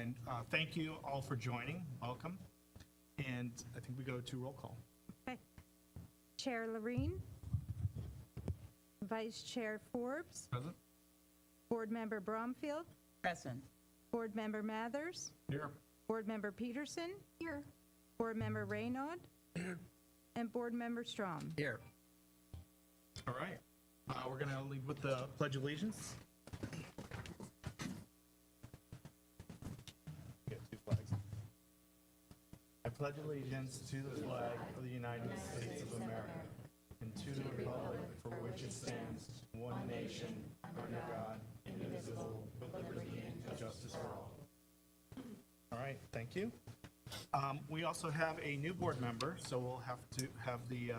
And thank you all for joining. Welcome. And I think we go to roll call. Okay. Chair Loreen. Vice Chair Forbes. Present. Board Member Bromfield. Present. Board Member Mathers. Here. Board Member Peterson. Here. Board Member Raynaud. Here. And Board Member Strom. Here. All right. We're going to lead with the Pledge of Allegiance. Get two flags. I pledge allegiance to the flag of the United States of America and to the republic for which it stands, one nation, under God, indivisible, with liberty and justice for all. All right, thank you. We also have a new board member, so we'll have to have the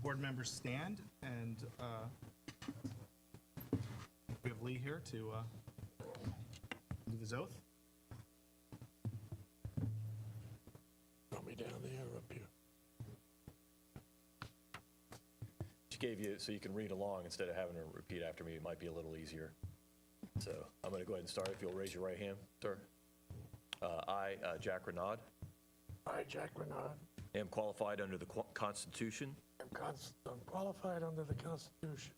board members stand, and we have Lee here to do his oath. Want me down there or up here? She gave you so you can read along instead of having to repeat after me. It might be a little easier. So I'm going to go ahead and start. If you'll raise your right hand, sir. I, Jack Renaud, I, Jack Renaud, am qualified under the Constitution, am qualified under the Constitution,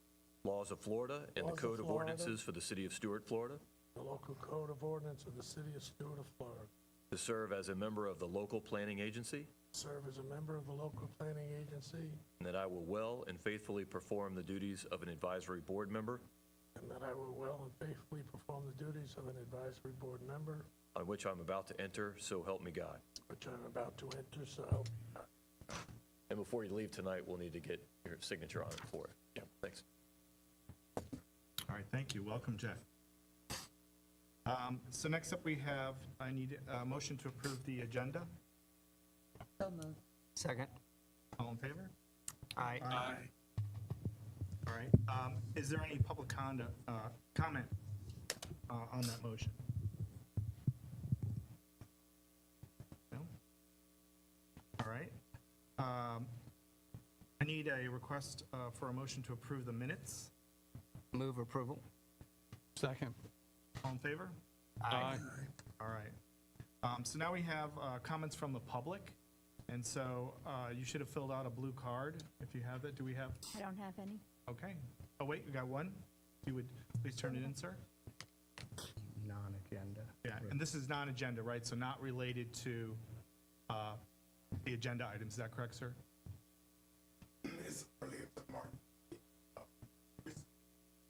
laws of Florida, and the Laws of Code of Florida. Ordinances for the City of Stuart, Florida, the local code of ordinance of the city of Stuart of Florida, to serve as a member of the local planning agency, serve as a member of the local planning agency, and that I will well and faithfully perform the duties of an advisory board member and that I will well and faithfully perform the duties of an advisory board member, on which I'm about to enter, so help me God. which I'm about to enter, so help me God. And before you leave tonight, we'll need to get your signature on it for it. Yep. Thanks. All right, thank you. Welcome, Jack. So next up, we have, I need a motion to approve the agenda. So moved. Second. All in favor? Aye. All right. Is there any public comment on that motion? No? All right. I need a request for a motion to approve the minutes. Move approval. Second. All in favor? Aye. All right. So now we have comments from the public. And so you should have filled out a blue card if you have it. Do we have? I don't have any. Okay. Oh, wait, we got one. If you would please turn it in, sir. Non-agenda. Yeah, and this is non-agenda, right? So not related to the agenda items. Is that correct, sir?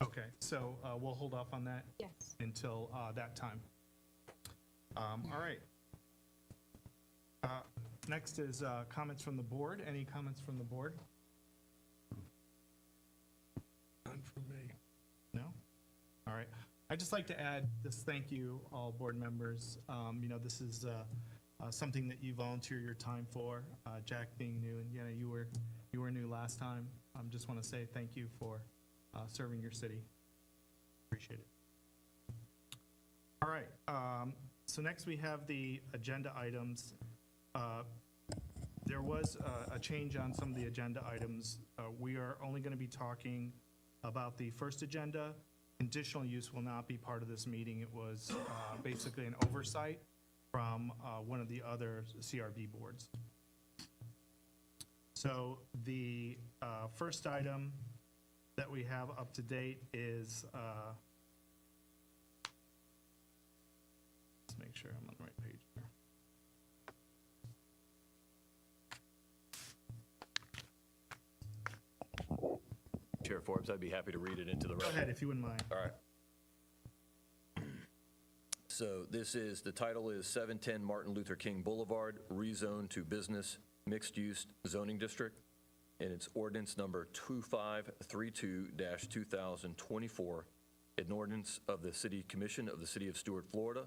Okay, so we'll hold off on that Yes. until that time. All right. Next is comments from the board. Any comments from the board? None from me. No? All right. I'd just like to add this thank you, all board members. This is something that you volunteer your time for, Jack being new, and you were new last time. Just want to say thank you for serving your city. Appreciate it. All right. So next we have the agenda items. There was a change on some of the agenda items. We are only going to be talking about the first agenda. Conditional use will not be part of this meeting. It was basically an oversight from one of the other CRB boards. So the first item that we have up to date is, let's make sure I'm on the right page here. Chair Forbes, I'd be happy to read it into the Go record. ahead, if you wouldn't mind. All right. So the title is 710 Martin Luther King Boulevard, rezone to business mixed-use zoning district. And it's ordinance number 2532-2024, an ordinance of the City Commission of the City of Stuart, Florida,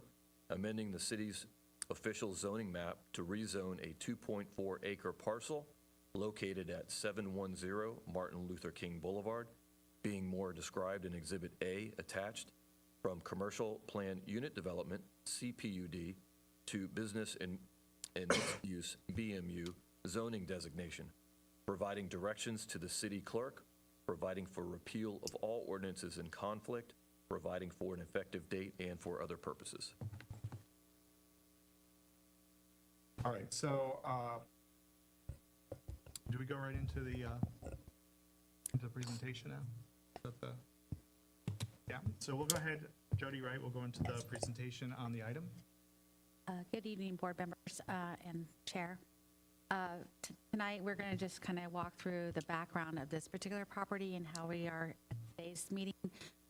amending the city's official zoning map to rezone a 2.4 acre parcel located at 710 Martin Luther King Boulevard, being more described in Exhibit A attached, from commercial plan unit development, CPUD, to business and mixed use, BMU, zoning designation, providing directions to the city clerk, providing for repeal of all ordinances in conflict, providing for an effective date, and for other purposes. All right, so, do we go right into the presentation now? Is that the, yeah, so we'll go ahead, Jody, right, we'll go into the presentation on the item. Good evening, board members and chair. Tonight, we're going to just kind of walk through the background of this particular property and how we are at today's meeting.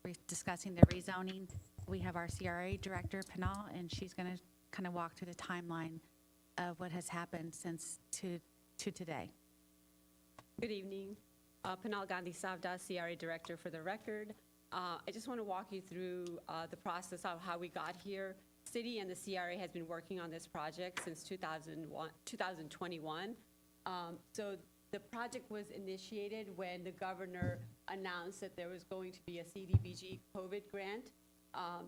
We're discussing the rezoning. We have our CRA director, Pinal, and she's going to kind of walk through the timeline of what has happened since to today. Good evening. Pinal Gandhi Savda, CRA Director for the record. I just want to walk you through the process of how we got here. City and the CRA has been working on this project since 2021. So the project was initiated when the governor announced that there was going to be a CDBG COVID grant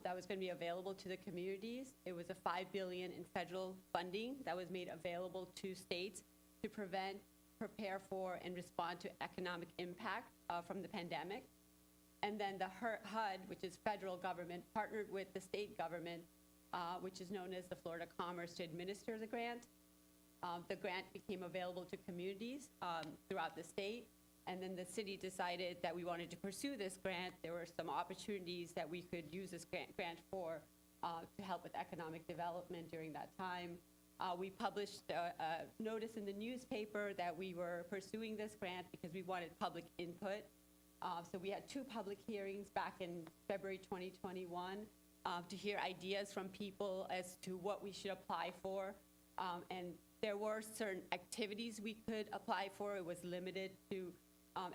that was going to be available to the communities. It was a $5 billion in federal funding that was made available to states to prevent, prepare for, and respond to economic impact from the pandemic. And then the HUD, which is federal government, partnered with the state government, which is known as the Florida Commerce, to administer the grant. The grant became available to communities throughout the state. And then the city decided that we wanted to pursue this grant. There were some opportunities that we could use this grant for to help with economic development during that time. We published a notice in the newspaper that we were pursuing this grant because we wanted public input. So we had 2 public hearings back in February 2021 to hear ideas from people as to what we should apply for. And there were certain activities we could apply for. It was limited to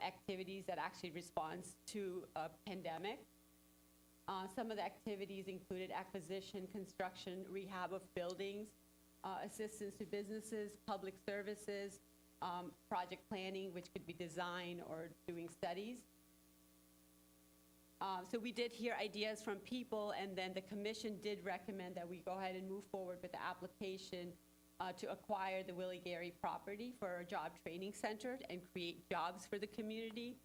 activities that actually respond to a pandemic. Some of the activities included acquisition, construction, rehab of buildings, assistance to businesses, public services, project planning, which could be design or doing studies. So we did hear ideas from people, and then the commission did recommend that we go ahead and move forward with the application to acquire the Willie Gary property for a job training center and create jobs for the community.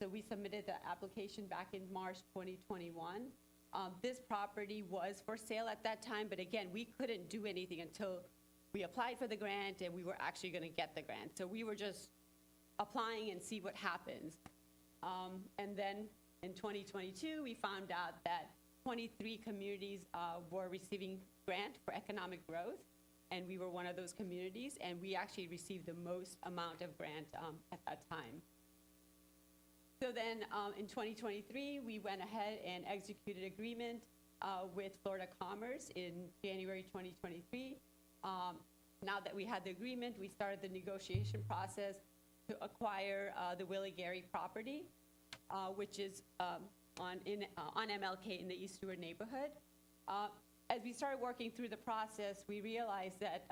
So we submitted the application back in March 2021. This property was for sale at that time, but again, we couldn't do anything until we applied for the grant and we were actually going to get the grant. So we were just applying and see what happens. And then in 2022, we found out that 23 communities were receiving grant for economic growth, and we were one of those communities, and we actually received the most amount of grant at that time. So then in 2023, we went ahead and executed agreement with Florida Commerce in January 2023. Now that we had the agreement, we started the negotiation process to acquire the Willie Gary property, which is on MLK in the East Stewart neighborhood. As we started working through the process, we realized that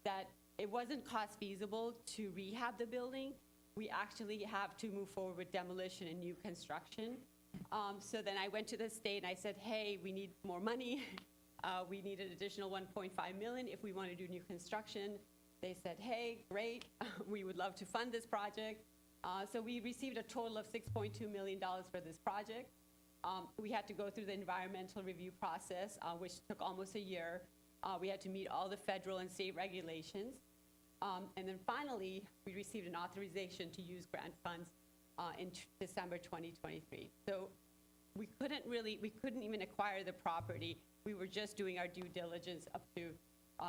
that it wasn't cost feasible to rehab the building. We actually have to move forward with demolition and new construction. So then I went to the state and I said, hey, we need more money. We need an additional $1.5 million if we want to do new construction. They said, hey, great, we would love to fund this project. So we received a total of $6.2 million for this project. We had to go through the environmental review process, which took almost a year. We had to meet all the federal and state regulations. And then finally, we received an authorization to use grant funds in December 2023. So we couldn't even acquire the property. We were just doing our due diligence up to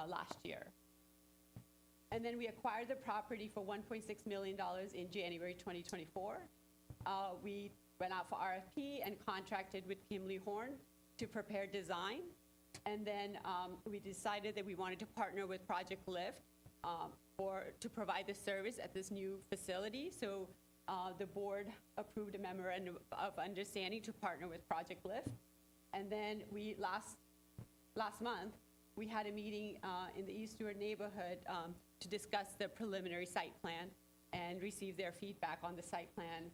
last year. And then we acquired the property for $1.6 million in January 2024. We went out for RFP and contracted with Kimley Horn to prepare design. And then we decided that we wanted to partner with Project Lift to provide the service at this new facility. So the board approved a memorandum of understanding to partner with Project Lift. And then we last month, we had a meeting in the East Stewart neighborhood to discuss the preliminary site plan and receive their feedback on the site plan.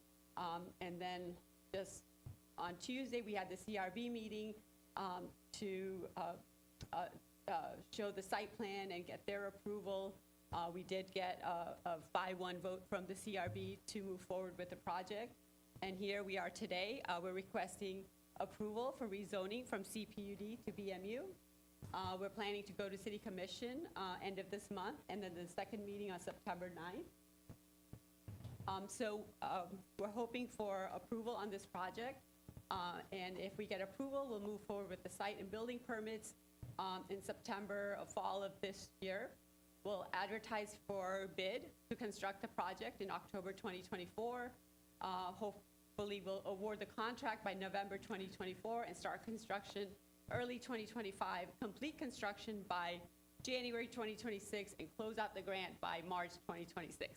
And then just on Tuesday, we had the CRB meeting to show the site plan and get their approval. We did get a 5-1 vote from the CRB to move forward with the project. And here we are today. We're requesting approval for rezoning from CPUD to BMU. We're planning to go to City Commission end of this month, and then the second meeting on September 9th. We're hoping for approval on this project, and if we get approval, we'll move forward with the site and building permits in September or fall of this year. We'll advertise for bid to construct the project in October 2024. Hopefully, we'll award the contract by November 2024 and start construction early 2025, complete construction by January 2026, and close out the grant by March 2026.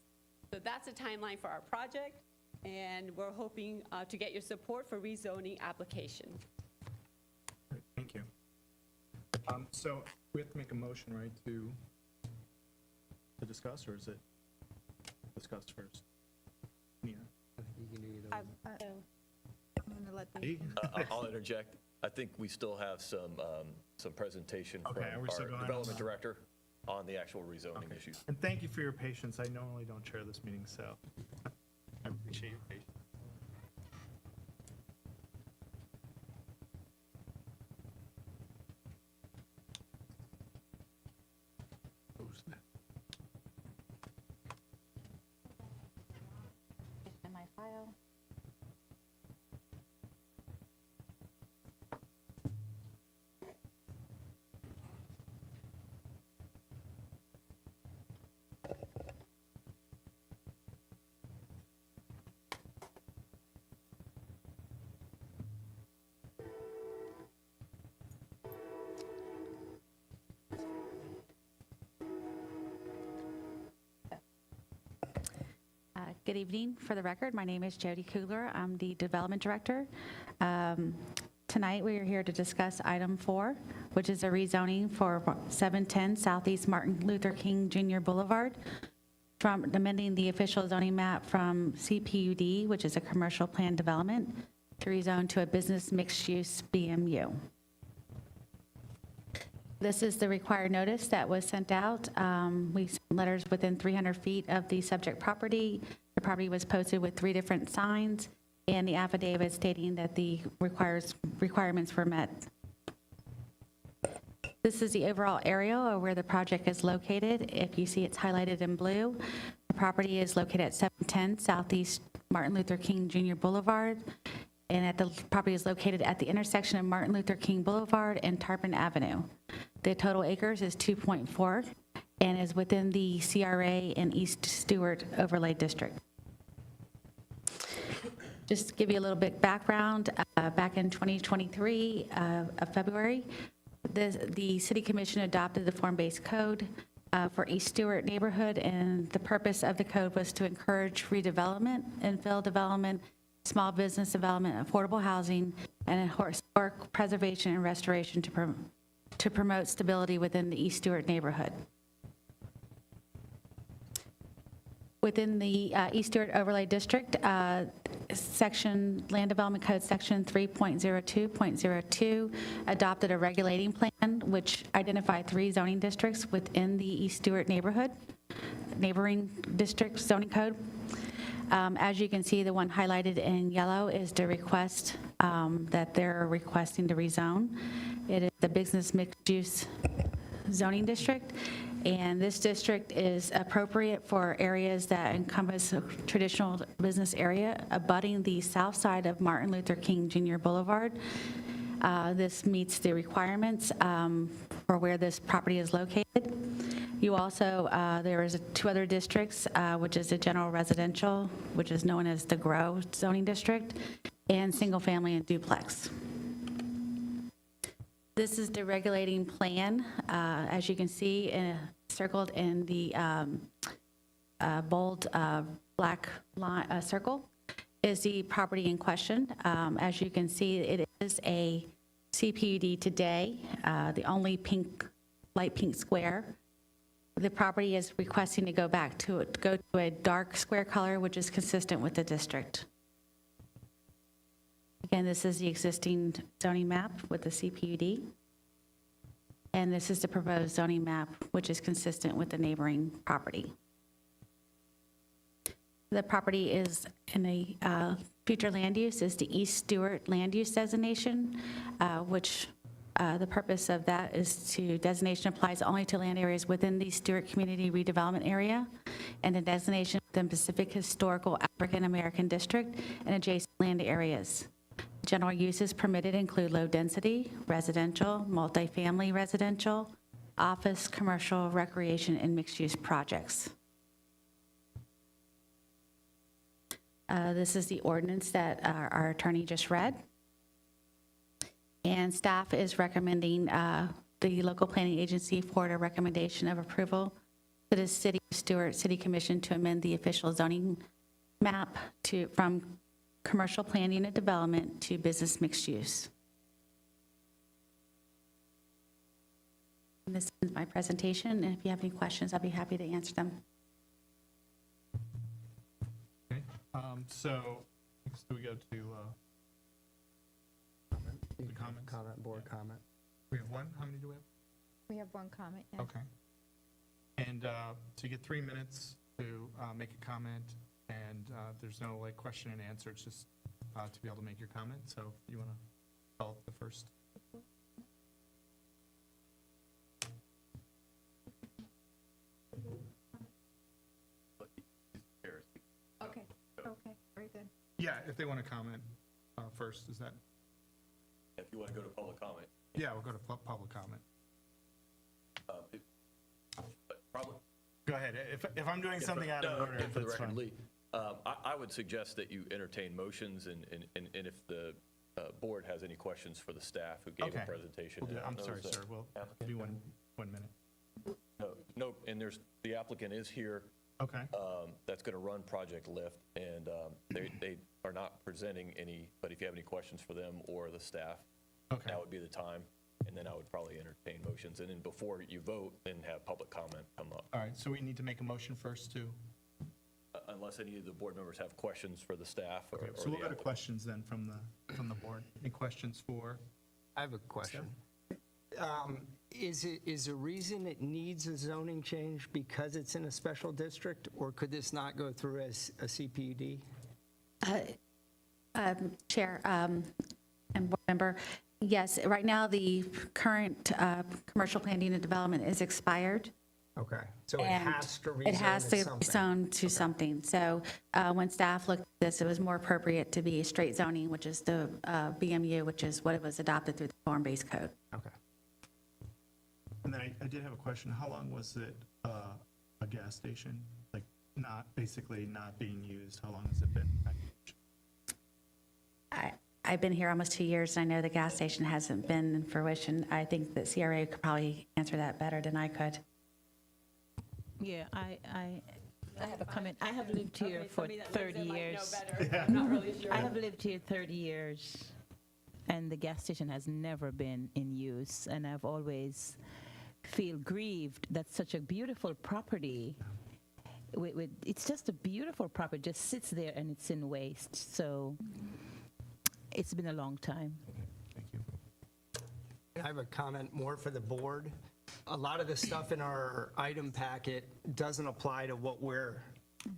So that's the timeline for our project, and we're hoping to get your support for rezoning application. Great, thank you. So we have to make a motion, right, to discuss, or is it discussed first? Nina? I'm going to let the, I'll interject. I think we still have some presentation from Okay, are we still our going on development that? director on the actual rezoning Okay. issues. And thank you for your patience. I normally don't chair this meeting, so I appreciate your patience. In my file. Good evening. For the record, my name is Jody Kugler. I'm the Development Director. Tonight, we are here to discuss item 4, which is a rezoning for 710 Southeast Martin Luther King Jr. Boulevard, from amending the official zoning map from CPUD, which is a commercial plan development, to rezone to a business mixed-use BMU. This is the required notice that was sent out. We sent letters within 300 feet of the subject property. The property was posted with 3 different signs, and the affidavit stating that the requirements were met. This is the overall area of where the project is located. If you see, it's highlighted in blue. The property is located at 710 Southeast Martin Luther King Jr. Boulevard, and the property is located at the intersection of Martin Luther King Boulevard and Tarpon Avenue. The total acres is 2.4 and is within the CRA and East Stewart Overlay District. Just to give you a little bit background, back in 2023 of February, the City Commission adopted the form-based code for East Stewart neighborhood, and the purpose of the code was to encourage redevelopment, infill development, small business development, affordable housing, and historic preservation and restoration to promote stability within the East Stewart neighborhood. Within the East Stewart Overlay District, Land Development Code Section 3.02.02 adopted a regulating plan which identified 3 zoning districts within the East Stewart neighboring district zoning code. As you can see, the one highlighted in yellow is the request that they're requesting to rezone. It is the business mixed-use zoning district, and this district is appropriate for areas that encompass a traditional business area abutting the south side of Martin Luther King Jr. Boulevard. This meets the requirements for where this property is located. You also, there is 2 other districts, which is the general residential, which is known as the GROW zoning district, and single family and duplex. This is the regulating plan. As you can see, circled in the bold black line, circle, is the property in question. As you can see, it is a CPUD today, the only light pink square. The property is requesting to go to a dark square color, which is consistent with the district. Again, this is the existing zoning map with the CPUD. And this is the proposed zoning map, which is consistent with the neighboring property. The property is in a future land use is the East Stewart land use designation, which The purpose of that is to, designation applies only to land areas within the Stewart Community Redevelopment Area and a designation within Pacific Historical African American District and adjacent land areas. General uses permitted include low-density, residential, multifamily residential, office, commercial, recreation, and mixed-use projects. This is the ordinance that our attorney just read. And staff is recommending the local planning agency forward a recommendation of approval to the City of Stewart City Commission to amend the official zoning map from commercial plan unit development to business mixed use. And this is my presentation, and if you have any questions, I'll be happy to answer them. Okay, so next we go to the comments. Board comment. We have one? How many do we have? We have one comment, yeah. Okay. And so you get 3 minutes to make a comment, and there's no like question and answer. It's just to be able to make your comment. So you want to call it the first? Okay, okay, very good. Yeah, if they want to comment first, is that? If you want to go to public comment, Yeah, we'll go to public comment. probably. Go ahead. If I'm doing something out of order, And for the that's record, fine. Lee, I would suggest that you entertain motions, and if the board has any questions for the staff who gave Okay. a presentation. We'll do- I'm Those sorry, that- sir. We'll give you one minute. No, and the applicant is here. Okay. That's going to run Project Lift, and they are not presenting any, but if you have any questions for them or the staff, Okay. now would be the time, and then I would probably entertain motions, and then before you vote, then have public comment come up, All right. So we need to make a motion first too. unless any of the board members have questions for the staff or Okay. or So the we'll go to applicant. questions then from the board. Any questions for? I have a question. Is the reason it needs a zoning change because it's in a special district, or could this not go through as a CPUD? Chair and board member, yes, right now the current commercial plan unit development is expired. Okay, so it and has to rezone It has to to something. rezone to something. So when staff looked at this, it was more appropriate to be straight zoning, which is the BMU, which is what it was adopted through the form-based code. Okay. And then I did have a question. How long was it a gas station? Like basically not being used? How long has it been? I've been here almost 2 years, and I know the gas station hasn't been in fruition. I think that CRA could probably answer that better than I could. Yeah, I have a comment. I have lived here Okay, for somebody that lives 30 in might know years. better. I'm not really sure. I have lived here 30 years, and the gas station has never been in use, and I've always feel grieved that such a beautiful property, it's just a beautiful property, just sits there and it's in waste. So it's been a long time. Thank you. I have a comment more for the board. A lot of the stuff in our item packet doesn't apply to what we're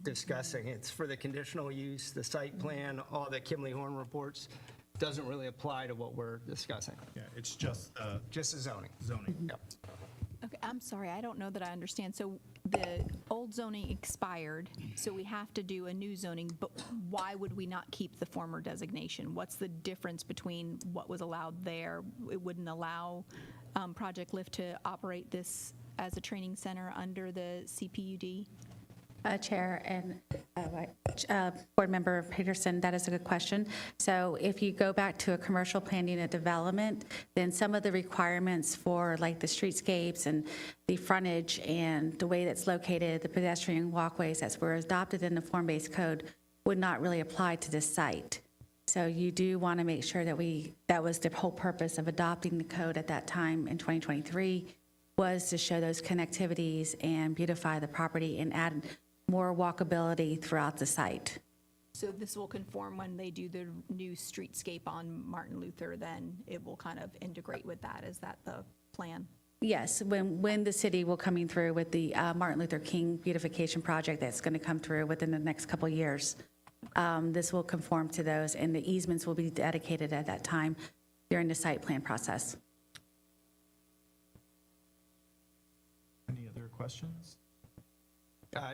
discussing. It's for the conditional use, the site plan, all the Kimley Horn reports. Doesn't really apply to what we're discussing. Yeah, it's just Just the zoning. zoning. Yep. Okay, I'm sorry, I don't know that I understand. So the old zoning expired, so we have to do a new zoning, but why would we not keep the former designation? What's the difference between what was allowed there? It wouldn't allow Project Lift to operate this as a training center under the CPUD? Chair and Board Member Peterson, that is a good question. So if you go back to a commercial plan unit development, then some of the requirements for like the streetscapes and the frontage and the way that's located, the pedestrian walkways that were adopted in the form-based code would not really apply to this site. So you do want to make sure that that was the whole purpose of adopting the code at that time in 2023, was to show those connectivities and beautify the property and add more walkability throughout the site. So this will conform when they do the new streetscape on Martin Luther, then it will kind of integrate with that. Is that the plan? Yes, when the city will coming through with the Martin Luther King beautification project that's going to come through within the next couple of years, this will conform to those, and the easements will be dedicated at that time during the site plan process. questions?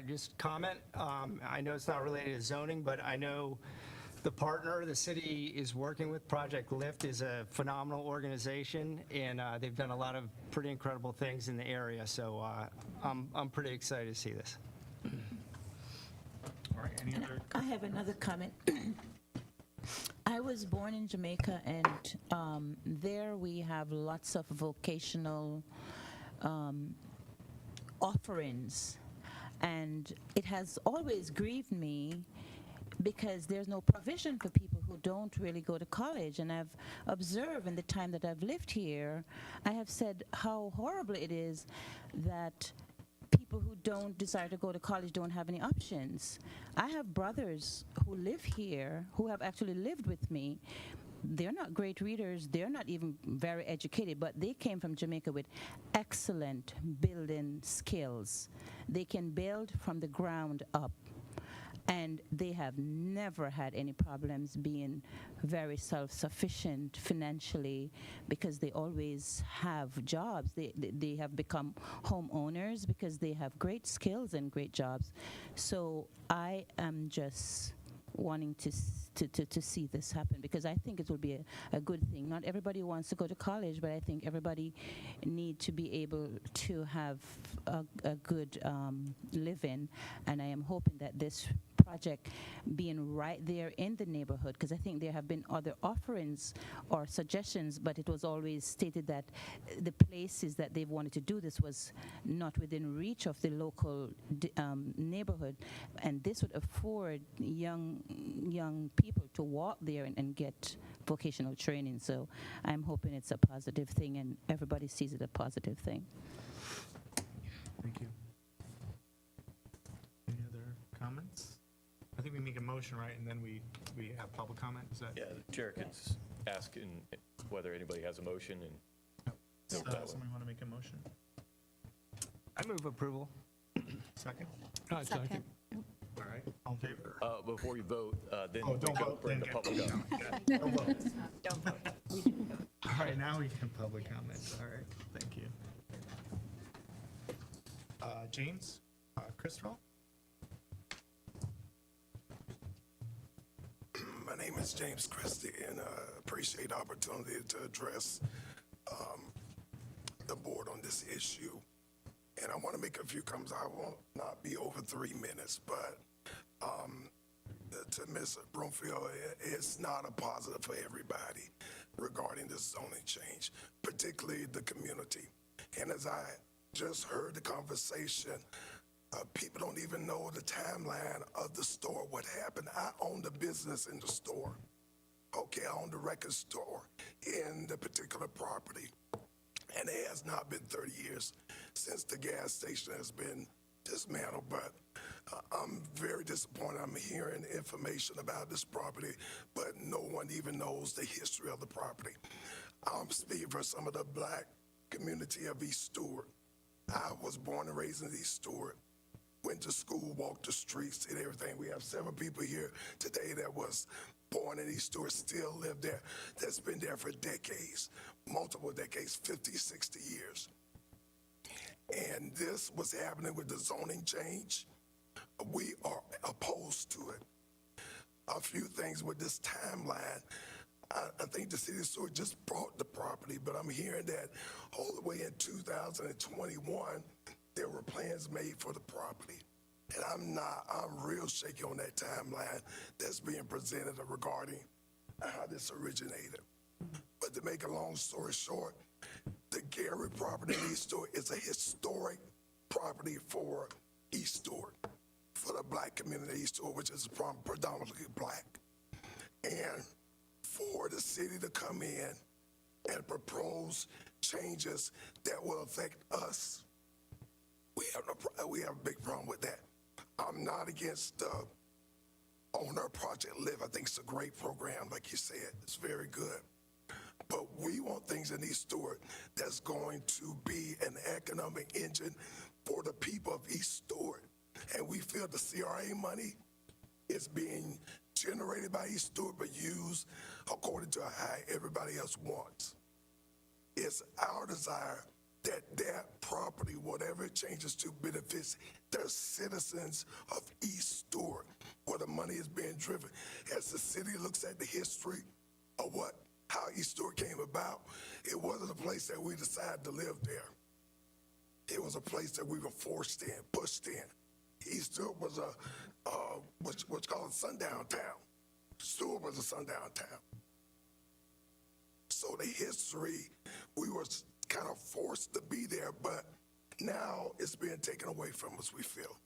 Just comment, I know it's not related to zoning, but I know the partner the city is working with, Project Lift, is a phenomenal organization, and they've done a lot of pretty incredible things in the area, so I'm pretty excited to see this. All right, any other? I have another comment. I was born in Jamaica, and there we have lots of vocational offerings, and it has always grieved me because there's no provision for people who don't really go to college. And I've observed in the time that I've lived here, I have said how horrible it is that people who don't desire to go to college don't have any options. I have brothers who live here who have actually lived with me. They're not great readers, they're not even very educated, but they came from Jamaica with excellent building skills. They can build from the ground up. And they have never had any problems being very self-sufficient financially because they always have jobs. They have become homeowners because they have great skills and great jobs. So I am just wanting to see this happen because I think it will be a good thing. Not everybody wants to go to college, but I think everybody need to be able to have a good living, and I am hoping that this project being right there in the neighborhood, because I think there have been other offerings or suggestions, but it was always stated that the places that they've wanted to do this was not within reach of the local neighborhood, and this would afford young people to walk there and get vocational training. So I'm hoping it's a positive thing and everybody sees it a positive thing. Thank you. Any other comments? I think we make a motion, right, and then we have public comment, is that? Yeah, the chair could ask whether anybody has a motion and Somebody want to make a motion? I move approval. Second? Second. All right, all in favor? before you vote, then Oh, we don't go vote, bring the then public up. Don't vote. Don't vote. All right, now we can public comment. All right, thank you. James, Christopher? My name is James Christie, and appreciate the opportunity to address the board on this issue. And I want to make a few comments. I will not be over 3 minutes, but to Ms. Broomfield, it's not a positive for everybody regarding this zoning change, particularly the community. And as I just heard the conversation, people don't even know the timeline of the store, what happened. I own the business in the store. Okay, I own the record store in the particular property. And it has not been 30 years since the gas station has been dismantled, but I'm very disappointed. I'm hearing information about this property, but no one even knows the history of the property. I'm speaking for some of the black community of East Stewart. I was born and raised in East Stewart, went to school, walked the streets and everything. We have several people here today that was born in East Stewart, still live there, that's been there for decades, multiple decades, 50, 60 years. And this was happening with the zoning change. We are opposed to it. A few things with this timeline. I think the city of Stewart just bought the property, but I'm hearing that all the way in 2021, there were plans made for the property. And I'm real shaky on that timeline that's being presented regarding how this originated. But to make a long story short, the Gary property in East Stewart is a historic property for East Stewart, for the black community of East Stewart, which is predominantly black. And for the city to come in and propose changes that will affect us, we have a big problem with that. I'm not against the owner Project Live. I think it's a great program, like you said. It's very good. But we want things in East Stewart that's going to be an economic engine for the people of East Stewart. And we feel the CRA money is being generated by East Stewart, but used according to how everybody else wants. It's our desire that their property, whatever it changes to, benefits the citizens of East Stewart, where the money is being driven. As the city looks at the history of how East Stewart came about, it wasn't a place that we decided to live there. It was a place that we were forced in, pushed in. East Stewart was what's called a sundown town. Stewart was a sundown town. So the history, we were kind of forced to be there, but now it's being taken away from us, we feel.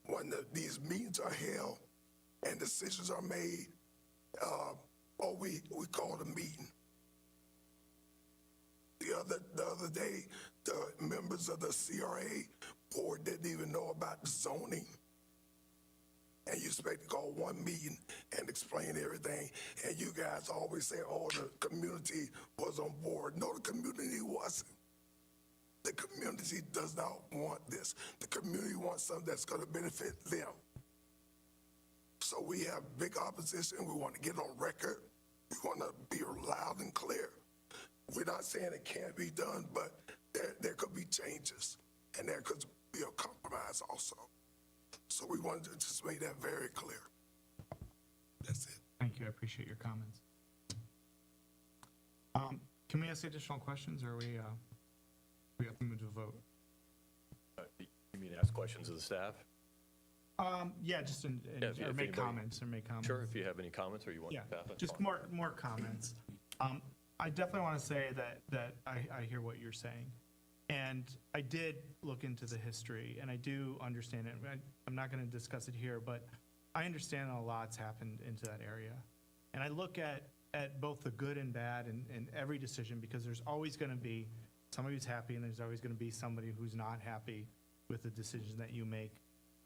When these meetings are held and decisions are made, we call it a meeting. The other day, the members of the CRA board didn't even know about the zoning. And you expect to call one meeting and explain everything. And you guys always say, oh, the community was on board. No, the community wasn't. The community does not want this. The community wants something that's going to benefit them. So we have big opposition. We want to get on record. We want to be loud and clear. We're not saying it can't be done, but there could be changes, and there could be a compromise also. So we wanted to just make that very clear. That's it. Thank you. I appreciate your comments. Can we ask additional questions, or we have to move to a vote? You mean ask questions of the staff? Yeah, just Yeah, if or make anybody- comments. Sure, if you have any comments or you want Yeah, to pass it. just more comments. I definitely want to say that I hear what you're saying. And I did look into the history, and I do understand it. I'm not going to discuss it here, but I understand a lot's happened into that area. And I look at both the good and bad in every decision, because there's always going to be somebody who's happy, and there's always going to be somebody who's not happy with the decision that you make.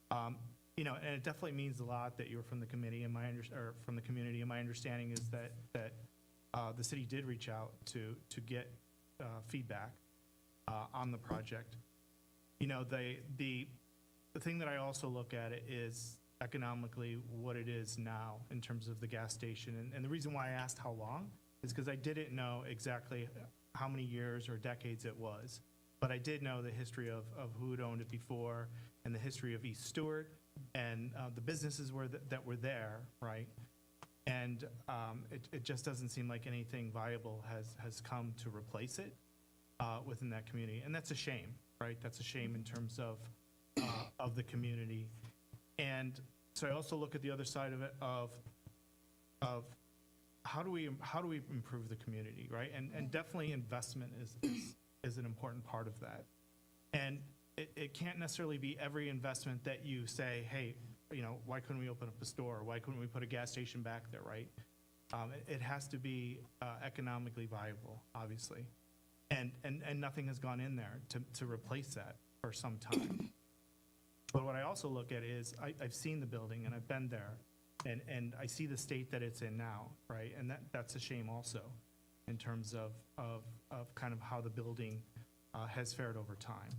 And it definitely means a lot that you're from the committee, and from the community. And my understanding is that the city did reach out to get feedback on the project. The thing that I also look at it is economically what it is now in terms of the gas station. And the reason why I asked how long is because I didn't know exactly how many years or decades it was. But I did know the history of who had owned it before, and the history of East Stewart, and the businesses that were there, right? And it just doesn't seem like anything viable has come to replace it within that community. And that's a shame, right? That's a shame in terms of the community. And so I also look at the other side of it of how do we improve the community, right? And definitely investment is an important part of that. And it can't necessarily be every investment that you say, hey, why couldn't we open up a store? Why couldn't we put a gas station back there, right? It has to be economically viable, obviously. And nothing has gone in there to replace that for some time. But what I also look at is I've seen the building, and I've been there, and I see the state that it's in now, right? And that's a shame also in terms of kind of how the building has fared over time.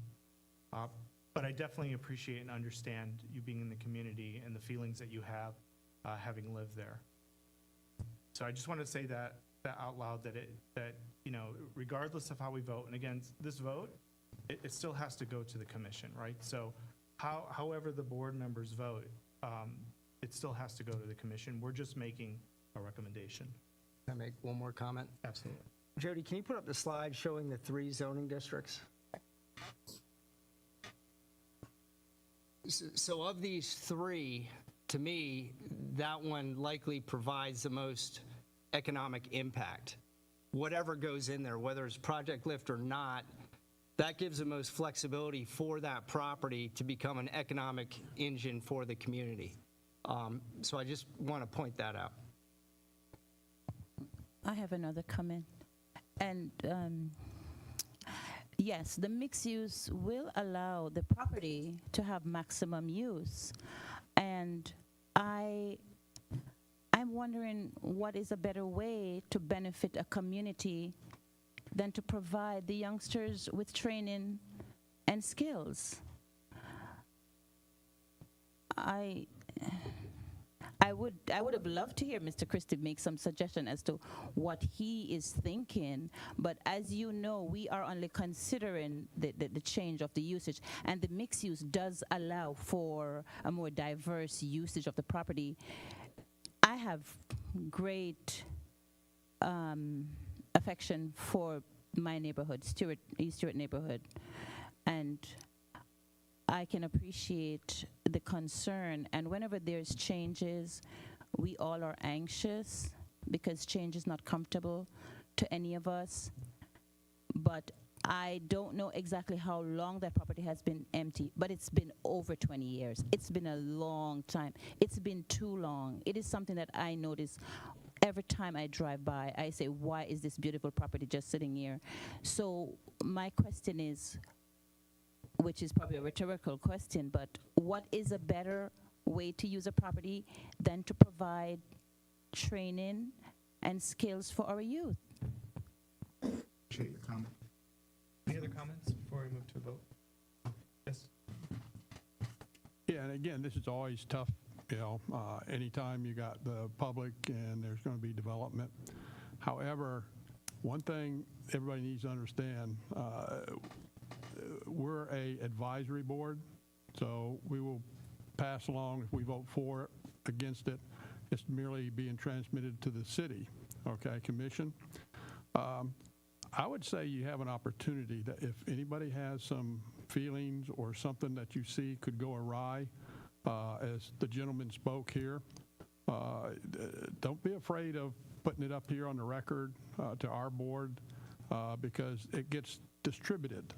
But I definitely appreciate and understand you being in the community and the feelings that you have having lived there. So I just want to say that out loud, that regardless of how we vote, and again, this vote, it still has to go to the commission, right? So however the board members vote, it still has to go to the commission. We're just making a recommendation. Can I make one more comment? Absolutely. Jody, can you put up the slide showing the 3 zoning districts? So of these 3, to me, that one likely provides the most economic impact. Whatever goes in there, whether it's Project Lift or not, that gives the most flexibility for that property to become an economic engine for the community. So I just want to point that out. I have another comment. And yes, the mixed use will allow the property to have maximum use. And I'm wondering what is a better way to benefit a community than to provide the youngsters with training and skills. I would have loved to hear Mr. Christie make some suggestion as to what he is thinking, but as you know, we are only considering the change of the usage, and the mixed use does allow for a more diverse usage of the property. I have great affection for my neighborhood, East Stewart neighborhood, and I can appreciate the concern, and whenever there's changes, we all are anxious because change is not comfortable to any of us. But I don't know exactly how long that property has been empty, but it's been over 20 years. It's been a long time. It's been too long. It is something that I notice every time I drive by. I say, why is this beautiful property just sitting here? So my question is, which is probably a rhetorical question, but what is a better way to use a property than to provide training and skills for our youth? Appreciate your comment. Any other comments before we move to a vote? Yes. Yeah, and again, this is always tough, anytime you got the public and there's going to be development. However, one thing everybody needs to understand, we're a advisory board, so we will pass along if we vote for it, against it. It's merely being transmitted to the city, commission. I would say you have an opportunity that if anybody has some feelings or something that you see could go awry, as the gentleman spoke here, don't be afraid of putting it up here on the record to our board, because it gets distributed,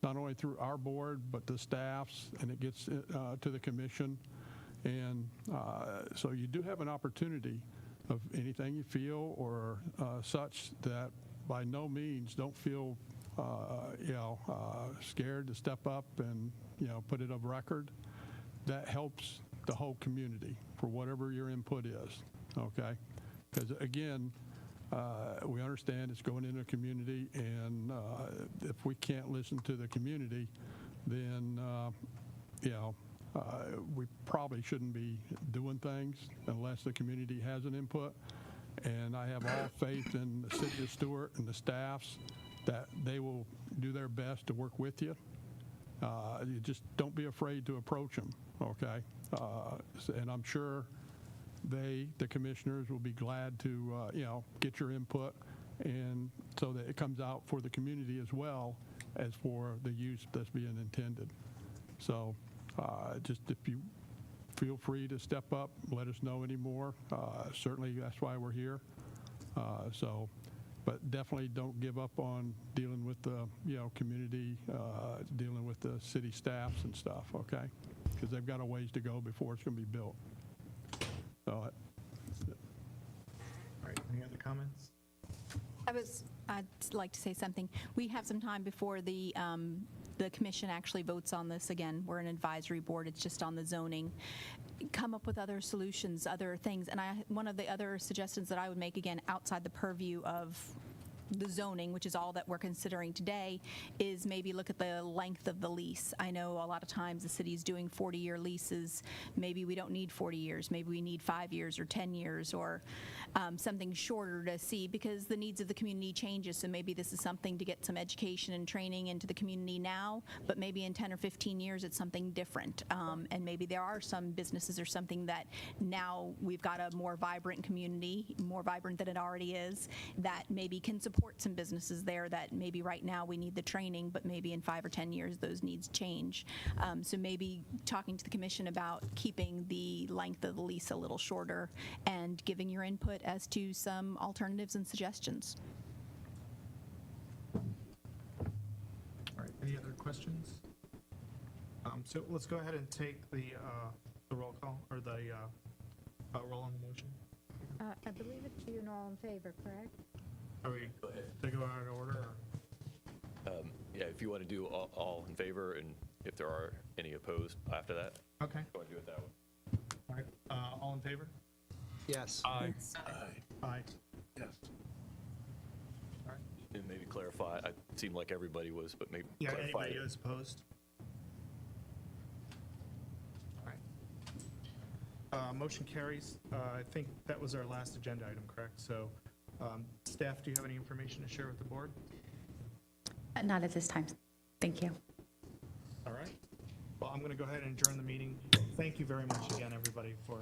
not only through our board, but the staffs, and it gets to the commission. And so you do have an opportunity of anything you feel or such, that by no means don't feel scared to step up and put it of record. That helps the whole community for whatever your input is, because again, we understand it's going into a community, and if we can't listen to the community, then we probably shouldn't be doing things unless the community has an input. And I have all faith in the city of Stewart and the staffs that they will do their best to work with you. You just don't be afraid to approach them, and I'm sure the commissioners will be glad to, get your input, and so that it comes out for the community as well as for the use that's being intended. So just if you feel free to step up, let us know anymore. Certainly that's why we're here. But definitely don't give up on dealing with the, community, dealing with the city staffs and stuff, because they've got a ways to go before it's going to be built. So, All right, any other comments? I'd like to say something. We have some time before the commission actually votes on this. Again, we're an advisory board. It's just on the zoning. Come up with other solutions, other things. And one of the other suggestions that I would make, again, outside the purview of the zoning, which is all that we're considering today, is maybe look at the length of the lease. I know a lot of times the city's doing 40-year leases. Maybe we don't need 40 years. Maybe we need 5 years or 10 years or something shorter to see, because the needs of the community changes. So maybe this is something to get some education and training into the community now, but maybe in 10 or 15 years it's something different. And maybe there are some businesses or something that now we've got a more vibrant community, more vibrant than it already is, that maybe can support some businesses there that maybe right now we need the training, but maybe in 5 or 10 years those needs change. So maybe talking to the commission about keeping the length of the lease a little shorter and giving your input as to some alternatives and suggestions. All right, any other questions? So let's go ahead and take the roll call, or the roll on the motion. I believe it's you and all in favor, correct? Are we take it out of order? Yeah, if you want to do all in favor, and if there are any opposed after that, Okay. go ahead and do it that way. All right. All in favor? Yes. Aye. Aye. Yes. All right. And maybe clarify, it seemed like everybody was, but maybe Yeah, clarify. anybody is opposed? All right. Motion carries. I think that was our last agenda item, correct? So, staff, do you have any information to share with the board? Not at this time. Thank you. All right. Well, I'm going to go ahead and adjourn the meeting. Thank you very much again, everybody, for